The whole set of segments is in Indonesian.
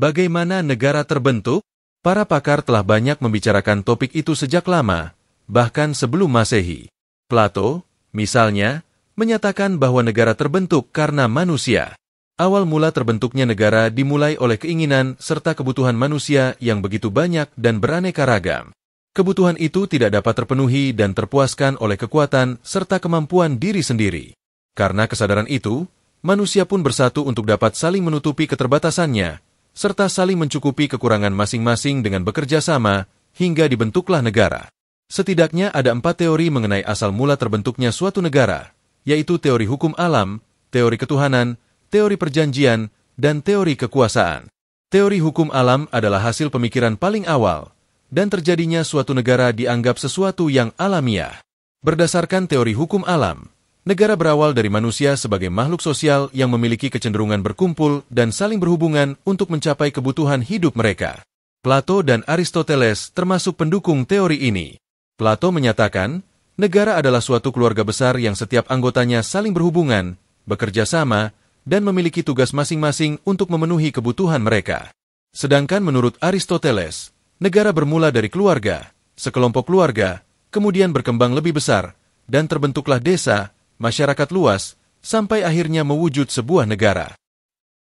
Bagaimana negara terbentuk? Para pakar telah banyak membicarakan topik itu sejak lama, bahkan sebelum Masehi. Plato, misalnya, menyatakan bahwa negara terbentuk karena manusia. Awal mula terbentuknya negara dimulai oleh keinginan serta kebutuhan manusia yang begitu banyak dan beraneka ragam. Kebutuhan itu tidak dapat terpenuhi dan terpuaskan oleh kekuatan serta kemampuan diri sendiri. Karena kesadaran itu, manusia pun bersatu untuk dapat saling menutupi keterbatasannya, serta saling mencukupi kekurangan masing-masing dengan bekerja sama, hingga dibentuklah negara. Setidaknya ada 4 teori mengenai asal mula terbentuknya suatu negara, yaitu teori hukum alam, teori ketuhanan, teori perjanjian, dan teori kekuasaan. Teori hukum alam adalah hasil pemikiran paling awal, dan terjadinya suatu negara dianggap sesuatu yang alamiah. Berdasarkan teori hukum alam, negara berawal dari manusia sebagai makhluk sosial yang memiliki kecenderungan berkumpul dan saling berhubungan untuk mencapai kebutuhan hidup mereka. Plato dan Aristoteles termasuk pendukung teori ini. Plato menyatakan, negara adalah suatu keluarga besar yang setiap anggotanya saling berhubungan, bekerja sama, dan memiliki tugas masing-masing untuk memenuhi kebutuhan mereka. Sedangkan menurut Aristoteles, negara bermula dari keluarga, sekelompok keluarga, kemudian berkembang lebih besar, dan terbentuklah desa, masyarakat luas, sampai akhirnya mewujud sebuah negara.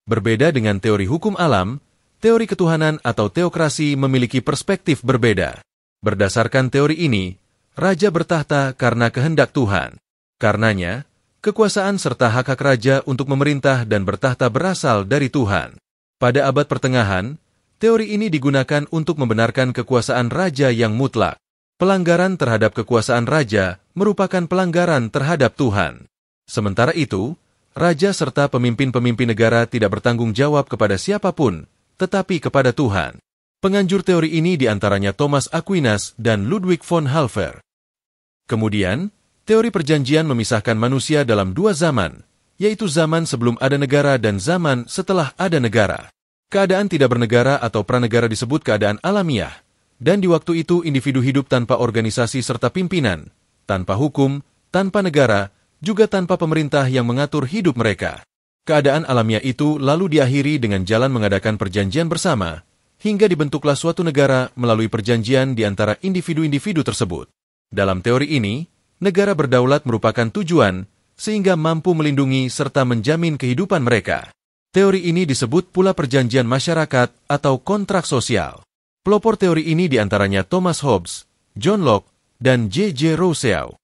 Berbeda dengan teori hukum alam, teori ketuhanan atau teokrasi memiliki perspektif berbeda. Berdasarkan teori ini, raja bertahta karena kehendak Tuhan. Karenanya, kekuasaan serta hak-hak raja untuk memerintah dan bertahta berasal dari Tuhan. Pada abad pertengahan, teori ini digunakan untuk membenarkan kekuasaan raja yang mutlak. Pelanggaran terhadap kekuasaan raja merupakan pelanggaran terhadap Tuhan. Sementara itu, raja serta pemimpin-pemimpin negara tidak bertanggung jawab kepada siapapun, tetapi kepada Tuhan. Penganjur teori ini diantaranya Thomas Aquinas dan Ludwig von Halver. Kemudian, teori perjanjian memisahkan manusia dalam 2 zaman, yaitu zaman sebelum ada negara dan zaman setelah ada negara. Keadaan tidak bernegara atau pranegara disebut keadaan alamiah, dan di waktu itu individu hidup tanpa organisasi serta pimpinan, tanpa hukum, tanpa negara, juga tanpa pemerintah yang mengatur hidup mereka. Keadaan alamiah itu lalu diakhiri dengan jalan mengadakan perjanjian bersama, hingga dibentuklah suatu negara melalui perjanjian di antara individu-individu tersebut. Dalam teori ini, negara berdaulat merupakan tujuan, sehingga mampu melindungi serta menjamin kehidupan mereka. Teori ini disebut pula perjanjian masyarakat atau kontrak sosial. Pelopor teori ini diantaranya Thomas Hobbes, John Locke, dan J.J. Rousseau.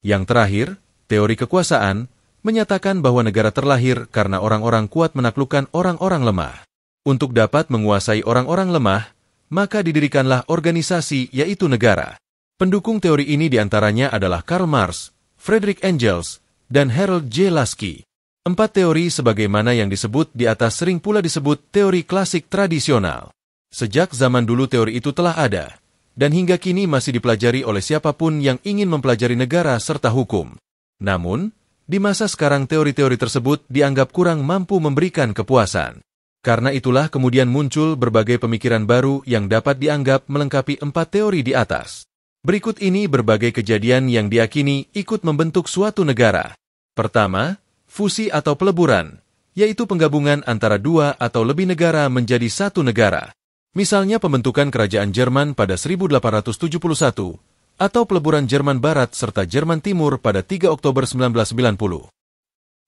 Yang terakhir, teori kekuasaan, menyatakan bahwa negara terlahir karena orang-orang kuat menaklukkan orang-orang lemah. Untuk dapat menguasai orang-orang lemah, maka didirikanlah organisasi yaitu negara. Pendukung teori ini diantaranya adalah Karl Marx, Friedrich Engels, dan Harold J. Lasky. 4 teori sebagaimana yang disebut di atas sering pula disebut teori klasik tradisional. Sejak zaman dulu teori itu telah ada, dan hingga kini masih dipelajari oleh siapapun yang ingin mempelajari negara serta hukum. Namun, di masa sekarang teori-teori tersebut dianggap kurang mampu memberikan kepuasan. Karena itulah kemudian muncul berbagai pemikiran baru yang dapat dianggap melengkapi 4 teori di atas. Berikut ini berbagai kejadian yang diyakini ikut membentuk suatu negara. Pertama, fusi atau peleburan, yaitu penggabungan antara 2 atau lebih negara menjadi satu negara. Misalnya pembentukan kerajaan Jerman pada 1871, atau peleburan Jerman Barat serta Jerman Timur pada 3 Oktober 1990.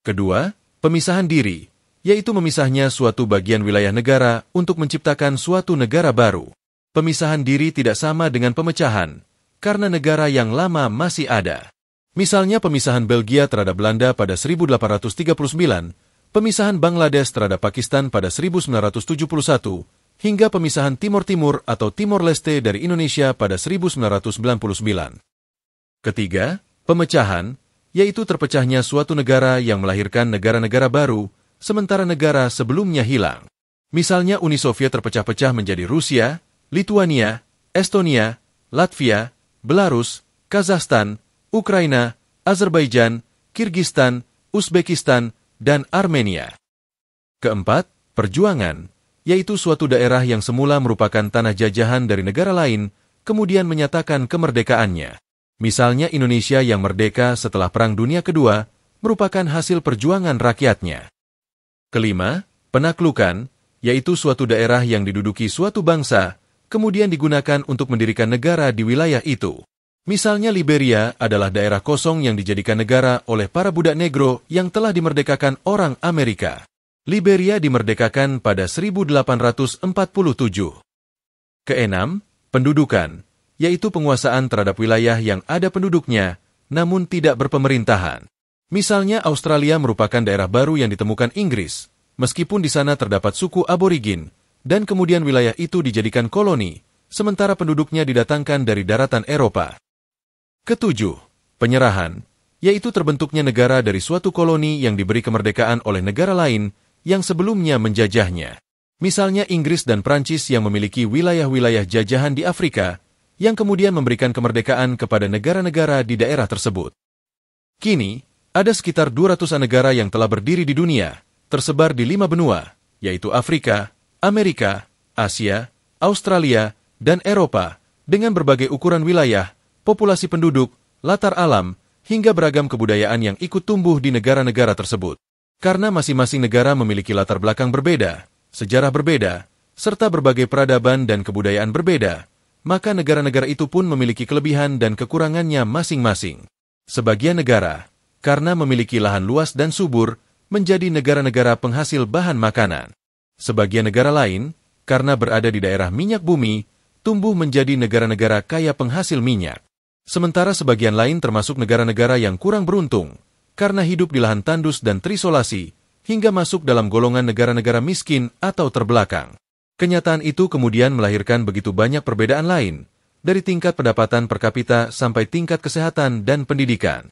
Kedua, pemisahan diri, yaitu memisahnya suatu bagian wilayah negara untuk menciptakan suatu negara baru. Pemisahan diri tidak sama dengan pemecahan, karena negara yang lama masih ada. Misalnya pemisahan Belgia terhadap Belanda pada 1839, pemisahan Bangladesh terhadap Pakistan pada 1971, hingga pemisahan Timor Timur atau Timor Leste dari Indonesia pada 1999. Ketiga, pemecahan, yaitu terpecahnya suatu negara yang melahirkan negara-negara baru, sementara negara sebelumnya hilang. Misalnya Uni Soviet terpecah-pecah menjadi Rusia, Lituania, Estonia, Latvia, Belarus, Kazakhstan, Ukraina, Azerbaijan, Kirgistan, Uzbekistan, dan Armenia. Keempat, perjuangan, yaitu suatu daerah yang semula merupakan tanah jajahan dari negara lain, kemudian menyatakan kemerdekaannya. Misalnya Indonesia yang merdeka setelah Perang Dunia Kedua, merupakan hasil perjuangan rakyatnya. Kelima, penaklukan, yaitu suatu daerah yang diduduki suatu bangsa, kemudian digunakan untuk mendirikan negara di wilayah itu. Misalnya Liberia adalah daerah kosong yang dijadikan negara oleh para budak negro yang telah dimerdekakan orang Amerika. Liberia dimerdekakan pada 1847. Keenam, pendudukan, yaitu penguasaan terhadap wilayah yang ada penduduknya, namun tidak berpemerintahan. Misalnya Australia merupakan daerah baru yang ditemukan Inggris, meskipun di sana terdapat suku aborigin, dan kemudian wilayah itu dijadikan koloni, sementara penduduknya didatangkan dari daratan Eropa. Ketujuh, penyerahan, yaitu terbentuknya negara dari suatu koloni yang diberi kemerdekaan oleh negara lain yang sebelumnya menjajahnya. Misalnya Inggris dan Prancis yang memiliki wilayah-wilayah jajahan di Afrika, yang kemudian memberikan kemerdekaan kepada negara-negara di daerah tersebut. Kini, ada sekitar 200-an negara yang telah berdiri di dunia, tersebar di 5 benua, yaitu Afrika, Amerika, Asia, Australia, dan Eropa, dengan berbagai ukuran wilayah, populasi penduduk, latar alam, hingga beragam kebudayaan yang ikut tumbuh di negara-negara tersebut. Karena masing-masing negara memiliki latar belakang berbeda, sejarah berbeda, serta berbagai peradaban dan kebudayaan berbeda, maka negara-negara itu pun memiliki kelebihan dan kekurangannya masing-masing. Sebagian negara, karena memiliki lahan luas dan subur, menjadi negara-negara penghasil bahan makanan. Sebagian negara lain, karena berada di daerah minyak bumi, tumbuh menjadi negara-negara kaya penghasil minyak. Sementara sebagian lain termasuk negara-negara yang kurang beruntung, karena hidup di lahan tandus dan terisolasi, hingga masuk dalam golongan negara-negara miskin atau terbelakang. Kenyataan itu kemudian melahirkan begitu banyak perbedaan lain, dari tingkat pendapatan per kapita sampai tingkat kesehatan dan pendidikan.